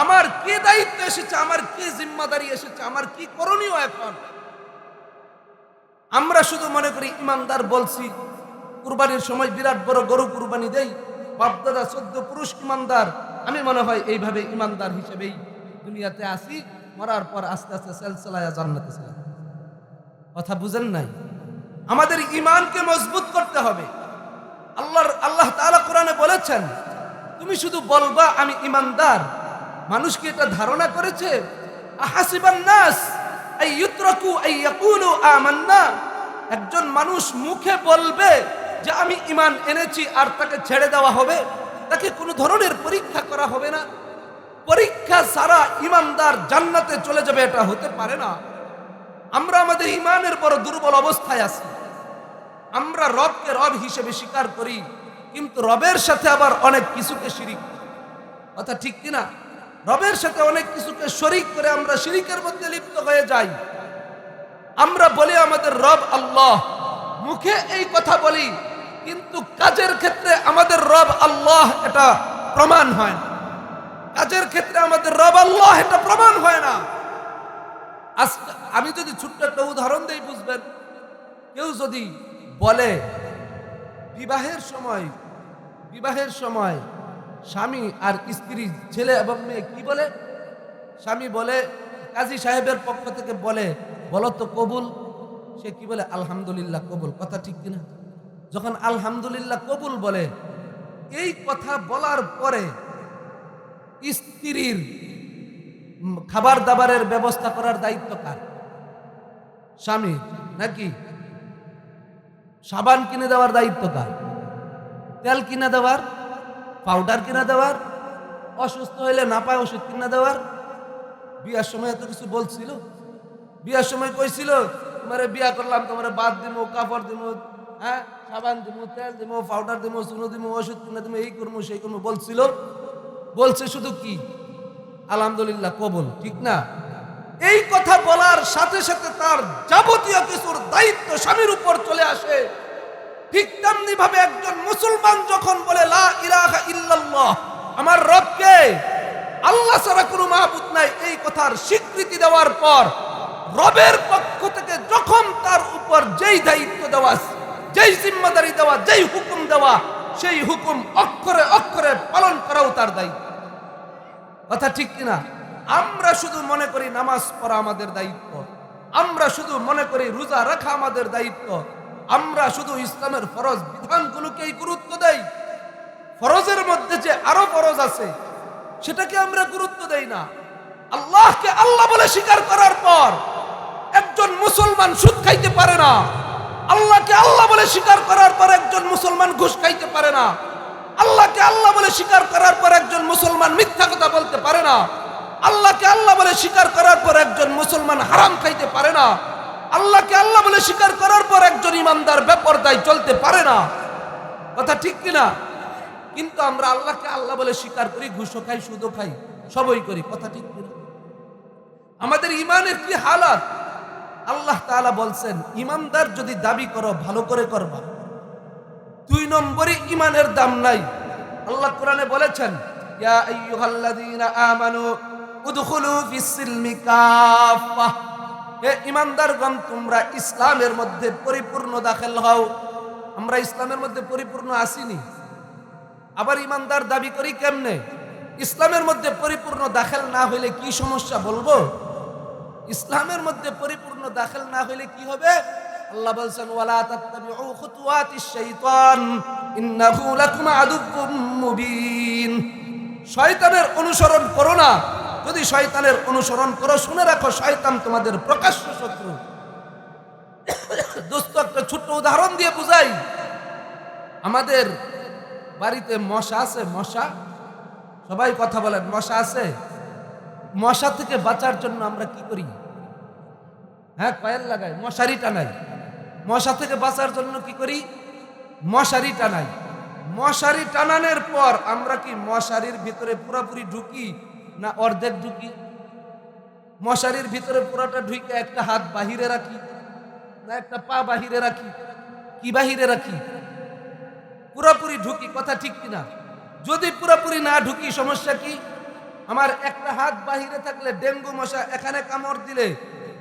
আমার কি দায়িত্ব এসেছে, আমার কি জিম্মাদারি এসেছে, আমার কি করণীয় এখন। আমরা শুধু মনে করি ইমানদার বলছি, কুরবানির সময় বিরাট বড় গরু কুরবানি দেই, বাপদাদা 14 পুরুষ ইমানদার, আমি মনে হয় এইভাবে ইমানদার হিসেবেই দুনিয়াতে আসি, মরার পর আস্তে আস্তে সিলসিলায় জান্নাতে ছিলাম। কথা বুঝেন নাই? আমাদের ঈমানকে মজবুত করতে হবে। আল্লাহ তাআলা কোরআনে বলেছেন, তুমি শুধু বলবা আমি ঈমানদার। মানুষ কি এটা ধারণা করেছে? আহাসিবান নাস আই ইউতরাকু আই ইয়াকুলু আমান্না, একজন মানুষ মুখে বলবে যে আমি ঈমান এনেছি আর তাকে ছেড়ে দেওয়া হবে? তাকে কোনো ধরনের পরীক্ষা করা হবে না? পরীক্ষা ছাড়া ঈমানদার জান্নাতে চলে যাবে, এটা হতে পারে না। আমরা আমাদের ঈমানের বড় দুর্বল অবস্থায় আছি। আমরা রবকে রব হিসেবে স্বীকার করি, কিন্তু রবের সাথে আবার অনেক কিছুকে শিরিক। কথা ঠিক কিনা? রবের সাথে অনেক কিছুকে শরীক করে আমরা শিরিকের মধ্যে লিপ্ত হয়ে যাই। আমরা বলি আমাদের রব আল্লাহ, মুখে এই কথা বলি, কিন্তু কাজের ক্ষেত্রে আমাদের রব আল্লাহ এটা প্রমাণ হয় না। কাজের ক্ষেত্রে আমাদের রব আল্লাহ এটা প্রমাণ হয় না। আমি যদি ছোট্ট একটা উদাহরণ দেই বুঝবেন। কেউ যদি বলে বিবাহের সময় স্বামী আর স্ত্রী, ছেলে এবং মেয়ে কি বলে? স্বামী বলে, কাজী সাহেবের পক্ষ থেকে বলে, বলো তো কবুল। সে কি বলে? আলহামদুলিল্লাহ কবুল। কথা ঠিক কিনা? যখন আলহামদুলিল্লাহ কবুল বলে, এই কথা বলার পরে স্ত্রীর খাবার দাবারের ব্যবস্থা করার দায়িত্ব কার? স্বামী নাকি? সাবান কিনে দেওয়ার দায়িত্ব কার? তেল কিনে দেওয়ার, পাউডার কিনে দেওয়ার, অসুস্থ হইলে না পায় ওষুধ কিনে দেওয়ার। বিয়ার সময় এত কিছু বলছিল? বিয়ার সময় কইছিল তোমারে বিয়া করলাম, তোমারে বাদ দিমু, কাপড় দিমু, হ্যাঁ সাবান দিমু, তেল দিমু, পাউডার দিমু, চুনো দিমু, ওষুধ কিনে দিমু, এই করবো সেই করবো বলছিল? বলছে শুধু কি আলহামদুলিল্লাহ কবুল, ঠিক না? এই কথা বলার সাথে সাথে তার যাবতীয় কিছুর দায়িত্ব স্বামীর উপর চলে আসে। ঠিক তেমনি ভাবে একজন মুসলমান যখন বলে লা ইলাহা ইল্লাল্লাহ, আমার রবকে, আল্লাহ ছাড়া কোনো মাবুদ নাই, এই কথার স্বীকৃতি দেওয়ার পর রবের পক্ষ থেকে যখন তার উপর যেই দায়িত্ব দেওয়া, যেই জিম্মাদারি দেওয়া, যেই হুকুম দেওয়া, সেই হুকুম অক্ষরে অক্ষরে পালন করাও তার দায়িত্ব। কথা ঠিক কিনা? আমরা শুধু মনে করি নামাজ পড়া আমাদের দায়িত্ব, আমরা শুধু মনে করি রোজা রাখা আমাদের দায়িত্ব, আমরা শুধু ইসলামের ফরজ বিধানগুলোকেই গুরুত্ব দেই। ফরজের মধ্যে যে আরো ফরজ আছে সেটাকে আমরা গুরুত্ব দেই না। আল্লাহকে আল্লাহ বলে স্বীকার করার পর একজন মুসলমান সুদ খাইতে পারে না। আল্লাহকে আল্লাহ বলে স্বীকার করার পর একজন মুসলমান ঘুষ খাইতে পারে না। আল্লাহকে আল্লাহ বলে স্বীকার করার পর একজন মুসলমান মিথ্যা কথা বলতে পারে না। আল্লাহকে আল্লাহ বলে স্বীকার করার পর একজন মুসলমান হারাম খাইতে পারে না। আল্লাহকে আল্লাহ বলে স্বীকার করার পর একজন ইমানদার বেপরদায় চলতে পারে না। কথা ঠিক কিনা? কিন্তু আমরা আল্লাহকে আল্লাহ বলে স্বীকার করি, ঘুষও খাই, সুদও খাই, সবই করি। কথা ঠিক কিনা? আমাদের ইমানের কি হালাত? আল্লাহ তাআলা বলছেন, ইমানদার যদি দাবি করো ভালো করে করবা। 2 নম্বরে ইমানের দাম নাই। আল্লাহ কোরআনে বলেছেন, ইয়া আইয়ুহাল্লাযীনা আমানু উদখুলু ফিস-সিলমি কাফা, হে ইমানদারগণ তোমরা ইসলামের মধ্যে পরিপূর্ণ দাখিল হও। আমরা ইসলামের মধ্যে পরিপূর্ণ আসিনি, আবার ইমানদার দাবি করি কেমনে? ইসলামের মধ্যে পরিপূর্ণ দাখিল না হইলে কি সমস্যা বলবো? ইসলামের মধ্যে পরিপূর্ণ দাখিল না হইলে কি হবে? আল্লাহ বলছেন, ওয়ালা তাত্তাবিউ খুতুওয়াতিশ শাইতান ইন্নাহু লাকুম আদুউম মুবিন। শয়তানের অনুসরণ করো না, যদি শয়তানের অনুসরণ করো, শুনে রাখো শয়তান তোমাদের প্রকাশ্য শত্রু। দোস্ত, একটা ছোট্ট উদাহরণ দিয়ে বুঝাই। আমাদের বাড়িতে মশা আছে, মশা, সবাই কথা বলেন, মশা আছে। মশা থেকে বাঁচার জন্য আমরা কি করি? হ্যাঁ, কয়েল লাগাই, মশারি টানাই। মশা থেকে বাঁচার জন্য কি করি? মশারি টানাই। মশারি টানানোর পর আমরা কি মশারির ভিতরে পুরোপুরি ঢুকি না অর্ধেক ঢুকি? মশারির ভিতরে পুরোটা ঢুকে একটা হাত বাহিরে রাখি না একটা পা বাহিরে রাখি? কি বাহিরে রাখি? পুরোপুরি ঢুকি, কথা ঠিক কিনা? যদি পুরোপুরি না ঢুকি সমস্যা কি? আমার একটা হাত বাহিরে থাকলে ডেঙ্গু মশা এখানে কামড় দিলে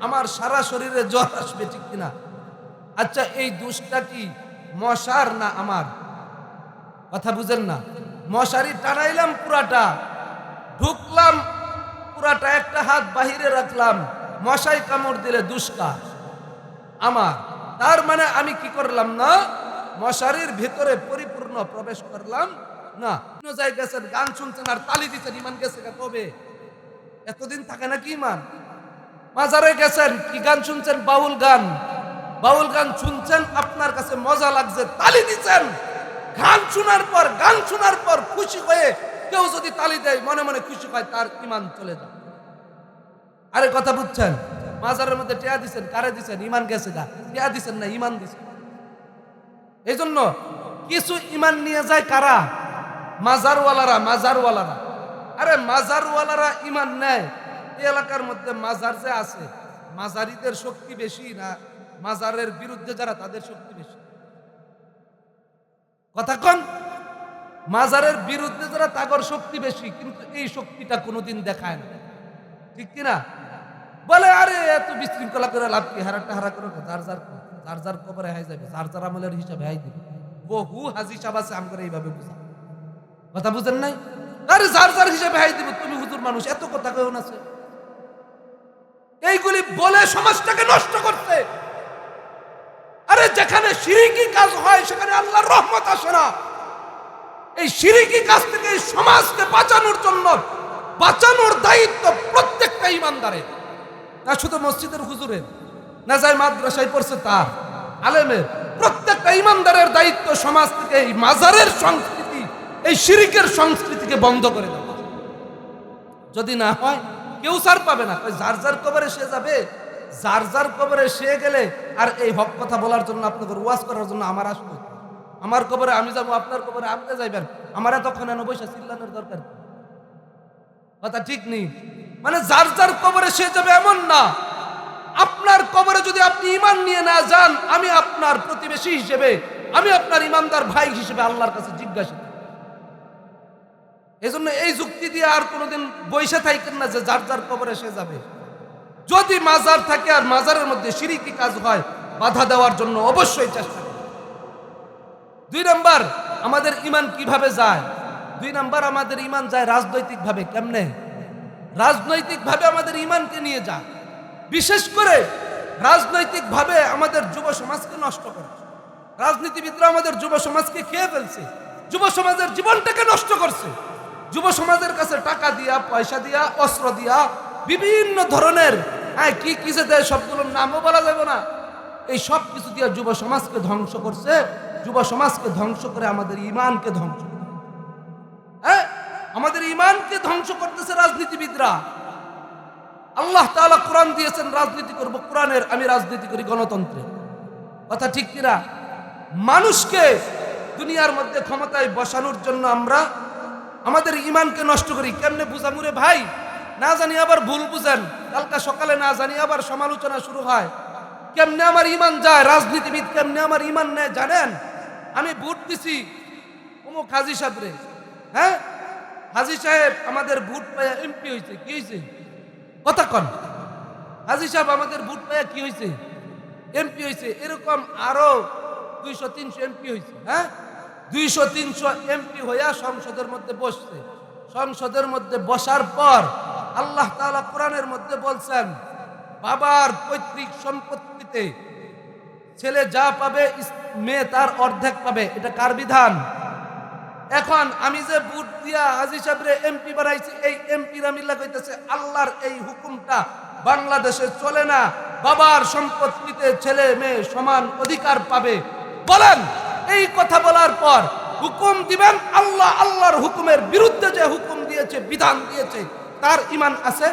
আমার সারা শরীরে জ্বর আসবে, ঠিক কিনা? আচ্ছা, এই দোষটা কি মশার না আমার? কথা বুঝেন না? মশারি টানাইলাম, পুরাটা ঢুকলাম, পুরাটা একটা হাত বাহিরে রাখলাম, মশাই কামড় দিলে দুষ্কা আমার। তার মানে আমি কি করলাম না? মশারির ভিতরে পরিপূর্ণ প্রবেশ করলাম না। গেছেন, গান শুনছেন আর তালি দিচ্ছেন, ইমান গেছে কবে? এতদিন থাকে নাকি ইমান? মাজারে গেছেন, কি গান শুনছেন? বাউল গান। বাউল গান শুনছেন, আপনার কাছে মজা লাগছে, তালি দিচ্ছেন। গান শোনার পর খুশি হয়ে কেউ যদি তালি দেয়, মনে মনে খুশি হয়, তার ইমান চলে যায়। আরে কথা বুঝছেন? মাজারের মধ্যে টিয়া দিচ্ছেন, কারে দিচ্ছেন? ইমান গেছে গা। টিয়া দিচ্ছেন না, ইমান দিচ্ছেন। এই জন্য কিছু ইমান নিয়ে যায় কারা? মাজারওয়ালারা। মাজারওয়ালারা, আরে মাজারওয়ালারা ইমান নেয়। এই এলাকার মধ্যে মাজার যে আছে, মাজারিদের শক্তি বেশি না মাজারের বিরুদ্ধে যারা, তাদের শক্তি বেশি? কথা কন। মাজারের বিরুদ্ধে যারা, তাগর শক্তি বেশি, কিন্তু এই শক্তিটা কোনোদিন দেখায় না, ঠিক কিনা? বলে আরে এত বিশৃঙ্খলা করে লাভ কি? হারাটা হারা করে যার যার কবরে হাই যাবে, যার যার আমলের হিসাবে হাই দিবে। বহু হাজি সাহেব আছে আম করে এইভাবে বুঝা। কথা বুঝেন নাই? আরে যার যার হিসাবে হাই দিব, তুমি হুজুর মানুষ, এত কথা কেউ আছে? এইগুলি বলে সমাজটাকে নষ্ট করতে। আরে যেখানে শিরকি কাজ হয় সেখানে আল্লাহর রহমত আসে না। এই শিরকি কাজ থেকে এই সমাজকে বাঁচানোর জন্য, বাঁচানোর দায়িত্ব প্রত্যেকটা ইমানদারের, না শুধু মসজিদের হুজুরের, না যায় মাদ্রাসায় পড়ছে তার, আলেমের। প্রত্যেকটা ইমানদারের দায়িত্ব সমাজ থেকে এই মাজারের সংস্কৃতি, এই শিরকের সংস্কৃতিকে বন্ধ করে দেওয়া। যদি না হয় কেউ সার পাবে না। যার যার কবরে সে যাবে, যার যার কবরে সে গেলে আর এই হক কথা বলার জন্য, আপনাদের ওয়াজ করার জন্য আমার আসবে। আমার কবরে আমি যাবো, আপনার কবরে আপনি যাইবেন, আমার এতক্ষণ এনে বসে চিল্লানোর দরকার? কথা ঠিক নেই। মানে যার যার কবরে সে যাবে এমন না। আপনার কবরে যদি আপনি ইমান নিয়ে না যান, আমি আপনার প্রতিবেশী হিসেবে, আমি আপনার ইমানদার ভাই হিসেবে আল্লাহর কাছে জিজ্ঞাসা। এই জন্য এই যুক্তি দিয়ে আর কোনোদিন বৈশা থাকেন না যে যার যার কবরে সে যাবে। যদি মাজার থাকে আর মাজারের মধ্যে শিরকি কাজ হয়, বাধা দেওয়ার জন্য অবশ্যই চেষ্টা করুন। 2 নাম্বার, আমাদের ইমান কিভাবে যায়? 2 নাম্বার, আমাদের ইমান যায় রাজনৈতিক ভাবে। কেমনে? রাজনৈতিক ভাবে আমাদের ইমানকে নিয়ে যায়। বিশেষ করে রাজনৈতিক ভাবে আমাদের যুব সমাজকে নষ্ট করে। রাজনীতিবিদরা আমাদের যুব সমাজকে খেয়ে ফেলছে, যুব সমাজের জীবনটাকে নষ্ট করছে। যুব সমাজের কাছে টাকা দিয়া, পয়সা দিয়া, অস্ত্র দিয়া, বিভিন্ন ধরনের কি কি যে দেয়, সবগুলোর নামও বলা যাবে না, এই সব কিছু দিয়ে যুব সমাজকে ধ্বংস করছে। যুব সমাজকে ধ্বংস করে আমাদের ইমানকে ধ্বংস করে। আমাদের ইমানকে ধ্বংস করতেছে রাজনীতিবিদরা। আল্লাহ তাআলা কোরআন দিয়েছেন, রাজনীতি করব কোরআনের, আমি রাজনীতি করি গণতন্ত্রে। কথা ঠিক কিনা? মানুষকে দুনিয়ার মধ্যে ক্ষমতায় বসানোর জন্য আমরা আমাদের ইমানকে নষ্ট করি। কেমনে বুঝামুরে ভাই? না জানি আবার ভুল বুঝেন, কালকা সকালে না জানি আবার সমালোচনা শুরু হয়। কেমনে আমার ইমান যায়? রাজনীতিবিদ কেমনে আমার ইমান নেয় জানেন? আমি ভোট দিছি অমুক হাজী সাহেবরে, হ্যাঁ, হাজী সাহেব আমাদের ভোট পাইয়া এমপি হয়েছে। কি হয়েছে? কথা কন। হাজী সাহেব আমাদের ভোট পাইয়া কি হয়েছে? এমপি হয়েছে। এরকম আরো 200-300 এমপি হয়েছে। হ্যাঁ, 200-300 এমপি হইয়া সংসদের মধ্যে বসছে। সংসদের মধ্যে বসার পর আল্লাহ তাআলা কোরআনের মধ্যে বলছেন, বাবার পৈতৃক সম্পত্তিতে ছেলে যা পাবে, মেয়ে তার অর্ধেক পাবে। এটা কার বিধান? এখন আমি যে ভোট দিয়া হাজী সাহেবরে এমপি বানাইছি, এই এমপিরা মিল্লা কইতেছে আল্লাহর এই হুকুমটা বাংলাদেশে চলে না, বাবার সম্পত্তিতে ছেলে মেয়ে সমান অধিকার পাবে। বলেন, এই কথা বলার পর হুকুম দিবেন আল্লাহ, আল্লাহর হুকুমের বিরুদ্ধে যে হুকুম দিয়েছে, বিধান দিয়েছে, তার ঈমান আছে?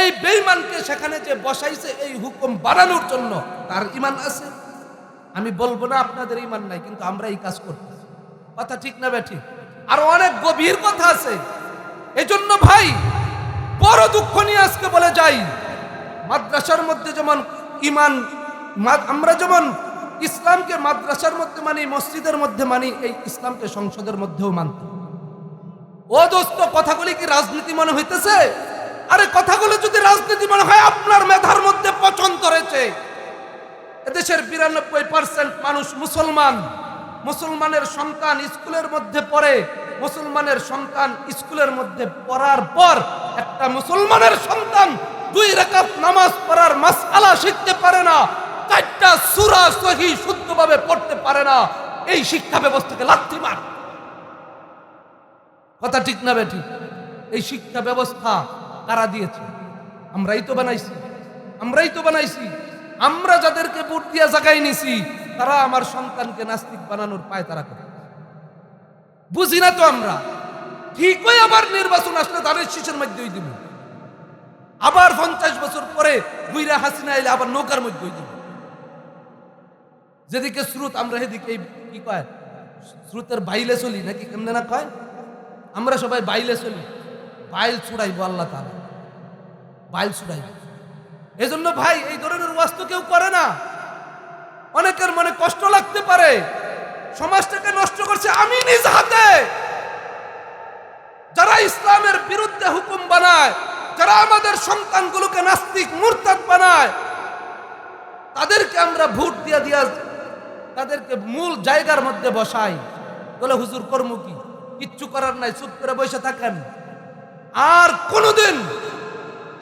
এই বেঈমানকে সেখানে যে বসাইছে এই হুকুম বানানোর জন্য, তার ঈমান আছে? আমি বলবো না আপনাদের ঈমান নাই, কিন্তু আমরা এই কাজ করতেছি। কথা ঠিক না বেঠিক? আরো অনেক গভীর কথা আছে। এজন্য ভাই বড় দুঃখ নিয়ে আজকে বলে যাই, মাদ্রাসার মধ্যে যেমন ঈমান, আমরা যেমন ইসলামকে মাদ্রাসার মধ্যে মানি, মসজিদের মধ্যে মানি, এই ইসলামকে সংসদের মধ্যেও মানতে। ও দোস্ত, কথাগুলি কি রাজনীতি মনে হইতেছে? আরে কথাগুলো যদি রাজনীতি মনে হয়, আপনার মেধার মধ্যে পছন্দ রয়েছে। এদেশের 92% মানুষ মুসলমান। মুসলমানের সন্তান স্কুলের মধ্যে পড়ে, মুসলমানের সন্তান স্কুলের মধ্যে পড়ার পর একটা মুসলমানের সন্তান 2 রাকাত নামাজ পড়ার মাসআলা শিখতে পারে না, 4টা সূরা সহিহ শুদ্ধভাবে পড়তে পারে না। এই শিক্ষা ব্যবস্থাকে লাথি মার। কথা ঠিক না বেঠিক? এই শিক্ষা ব্যবস্থা কারা দিয়েছে? আমরাই তো বানাইছি, আমরাই তো বানাইছি। আমরা যাদেরকে ভোট দিয়া জায়গায় নিছি, তারা আমার সন্তানকে নাস্তিক বানানোর পায় তারা করে। বুঝি না তো আমরা। ঠিকই আবার নির্বাচন আসলে ধানের শীষের মধ্যেই দিব, আবার 50 বছর পরে বুইরা হাসিনা এলে আবার নৌকার মধ্যেই দিব। যেদিকে স্রোত আমরা সেদিকে কি কয়, স্রোতের বাইলে চলি নাকি কেমনে না কয়, আমরা সবাই বাইলে চলি। বাইল ছুড়াইব আল্লাহ তাআলা, বাইল ছুড়াইব। এজন্য ভাই এই ধরনের ওয়াজ তো কেউ করে না। অনেকের মনে কষ্ট লাগতে পারে, সমাজটাকে নষ্ট করছে আমি নিজ হাতে। যারা ইসলামের বিরুদ্ধে হুকুম বানায়, যারা আমাদের সন্তানগুলোকে নাস্তিক মুরতাদ বানায়, তাদেরকে আমরা ভোট দিয়া দিয়া তাদেরকে মূল জায়গার মধ্যে বসাই। বলে হুজুর কর্ম কি, কিচ্ছু করার নাই, চুপ করে বসে থাকেন। আর কোনদিন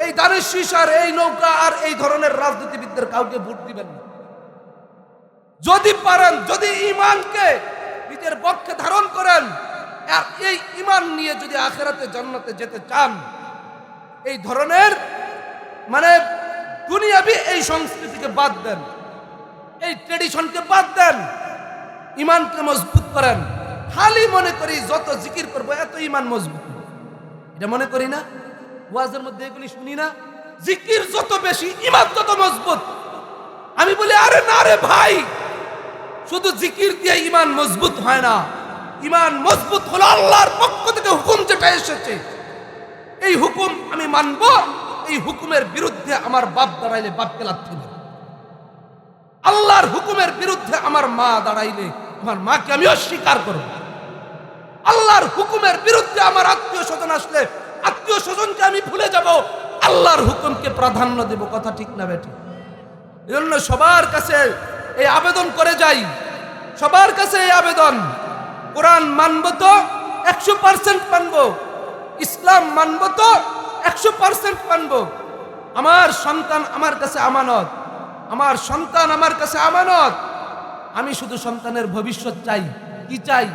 এই ধানের শীষ আর এই নৌকা আর এই ধরনের রাজনীতিবিদদের কাউকে ভোট দিবেন না। যদি পারেন, যদি ঈমানকে নিজের পক্ষে ধারণ করেন, আর এই ঈমান নিয়ে যদি আখিরাতে জান্নাতে যেতে চান, এই ধরনের মানে দুনিয়াবি এই সংস্কৃতিকে বাদ দেন, এই ট্রেডিশনকে বাদ দেন, ঈমানকে মজবুত করেন। খালি মনে করি যত জিকির করবো এত ঈমান মজবুত, এটা মনে করি না? ওয়াজের মধ্যে এগুলি শুনি না? জিকির যত বেশি ঈমান তত মজবুত। আমি বলি আরে না রে ভাই, শুধু জিকির দিয়ে ঈমান মজবুত হয় না। ঈমান মজবুত হলো আল্লাহর পক্ষ থেকে হুকুম যেটা এসেছে, এই হুকুম আমি মানব। এই হুকুমের বিরুদ্ধে আমার বাপ দাঁড়াইলে বাপকে লাথি দেব। আল্লাহর হুকুমের বিরুদ্ধে আমার মা দাঁড়াইলে আমার মাকে আমি অস্বীকার করব। আল্লাহর হুকুমের বিরুদ্ধে আমার আত্মীয় স্বজন আসলে আত্মীয় স্বজনকে আমি ভুলে যাব, আল্লাহর হুকুমকে প্রাধান্য দেব। কথা ঠিক না বেঠিক? এজন্য সবার কাছে এই আবেদন করে যাই, সবার কাছে এই আবেদন, কোরআন মানব তো 100% মানব, ইসলাম মানব তো 100% মানব। আমার সন্তান আমার কাছে আমানত, আমার সন্তান আমার কাছে আমানত। আমি শুধু সন্তানের ভবিষ্যৎ চাই। কি চাই?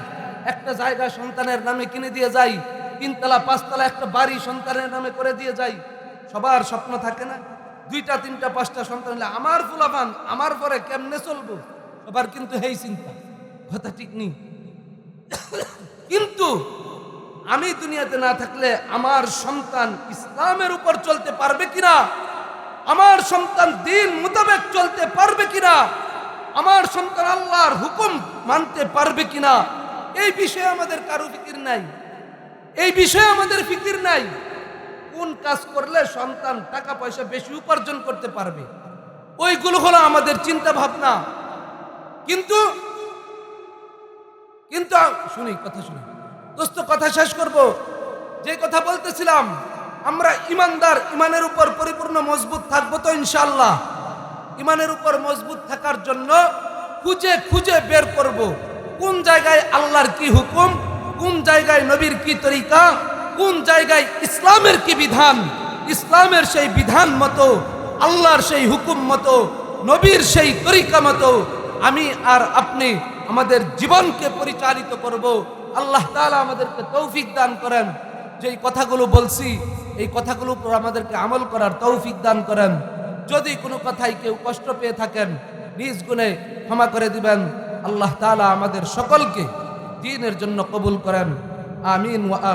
একটা জায়গা সন্তানের নামে কিনে দিয়ে যাই, 3 তলা 5 তলা একটা বাড়ি সন্তানের নামে করে দিয়ে যাই। সবার স্বপ্ন থাকে না 2টা 3টা 5টা সন্তান হলে আমার ফুলাবান আমার পরে কেমনে চলবো, সবার কিন্তু এই চিন্তা। কথা ঠিক নেই? কিন্তু আমি দুনিয়াতে না থাকলে আমার সন্তান ইসলামের উপর চলতে পারবে কিনা, আমার সন্তান দ্বীন মোতাবেক চলতে পারবে কিনা, আমার সন্তান আল্লাহর হুকুম মানতে পারবে কিনা, এই বিষয়ে আমাদের কারো ফিকির নাই। এই বিষয়ে আমাদের ফিকির নাই। কোন কাজ করলে সন্তান টাকা পয়সা বেশি উপার্জন করতে পারবে, ওইগুলো হলো আমাদের চিন্তা ভাবনা। কিন্তু কিন্তু শুনি কথা শুনি দোস্ত, কথা শেষ করব। যে কথা বলতেছিলাম, আমরা ইমানদার, ইমানের উপর পরিপূর্ণ মজবুত থাকবো তো ইনশাআল্লাহ। ইমানের উপর মজবুত থাকার জন্য খুঁজে খুঁজে বের করব কোন জায়গায় আল্লাহর কি হুকুম, কোন জায়গায় নবীর কি তরিকা, কোন জায়গায় ইসলামের কি বিধান। ইসলামের সেই বিধান মতো, আল্লাহর সেই হুকুম মতো, নবীর সেই তরিকা মতো আমি আর আপনি আমাদের জীবনকে পরিচালিত করব। আল্লাহ তাআলা আমাদেরকে তৌফিক দান করেন। যেই কথাগুলো বলছি এই কথাগুলোর উপর আমাদেরকে আমল করার তৌফিক দান করেন। যদি কোনো কথায় কেউ কষ্ট পেয়ে থাকেন নিজ গুণে ক্ষমা করে দিবেন। আল্লাহ তাআলা আমাদের সকলকে দ্বীনের জন্য কবুল করেন। আমিন ওয়া